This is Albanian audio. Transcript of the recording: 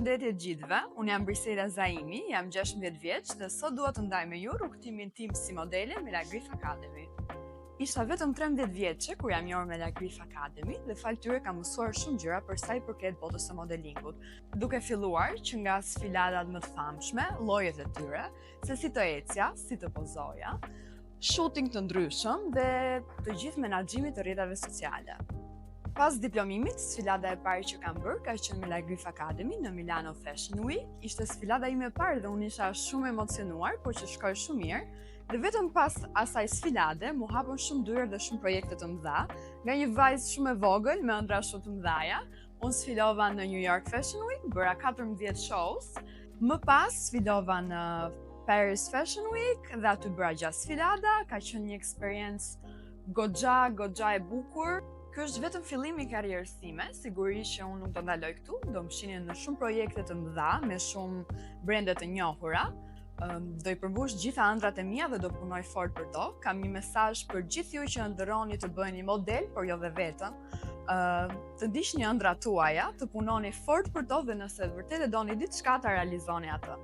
Përshëndetje gjithëve, unë jam Brisela Zaimi, jam 16 vjeç dhe sot dua të ndaj me ju rrugtimin tim si modele me La Grif Academy. Isha vetëm 13 vjeçe kur jam njohur me La Grif Academy dhe fal tyre kam mësuar shumë gjëra për sa i përket botës së modelingut, duke filluar që nga sfiladat më të famshme, llojet e tyre, se si të ecja, si të pozoja, shooting të ndryshëm dhe të gjithë menaxhimit të rrjetave sociale. Pas diplomimit, sfilada e parë që kam bërë ka qenë me La Grif Academy në Milano Fashion Week. Ishte sfilada ime e parë dhe unë isha shumë emocionuar, por që shkoi shumë mirë. Dhe vetëm pas asaj sfilade, mu hapën shumë dyra dhe shumë projekte të mëdha, nga një vajzë shumë e vogël me ëndra shumë të mëdhaja. Unë sfilova në New York Fashion Week, bëra 14 shows. Më pas sfilova në Paris Fashion Week dhe aty bëra gjatë sfilada. Ka qenë një eksperiencë goxha e bukur. Ky është vetëm fillimi i karrierës time, sigurisht që unë nuk do ndaloj këtu, do më shihni në shumë projekte të mëdha, me shumë brende të njohura. Do i përmbush gjitha ëndrat e mia dhe do punoj fort për to. Kam një mesazh për gjithë ju që ndërroni të bëheni model, por jo dhe vetëm. Të ndiqni ëndrat tuaja, të punoni fort për to dhe nëse vërtet e doni diçka ta realizoni atë.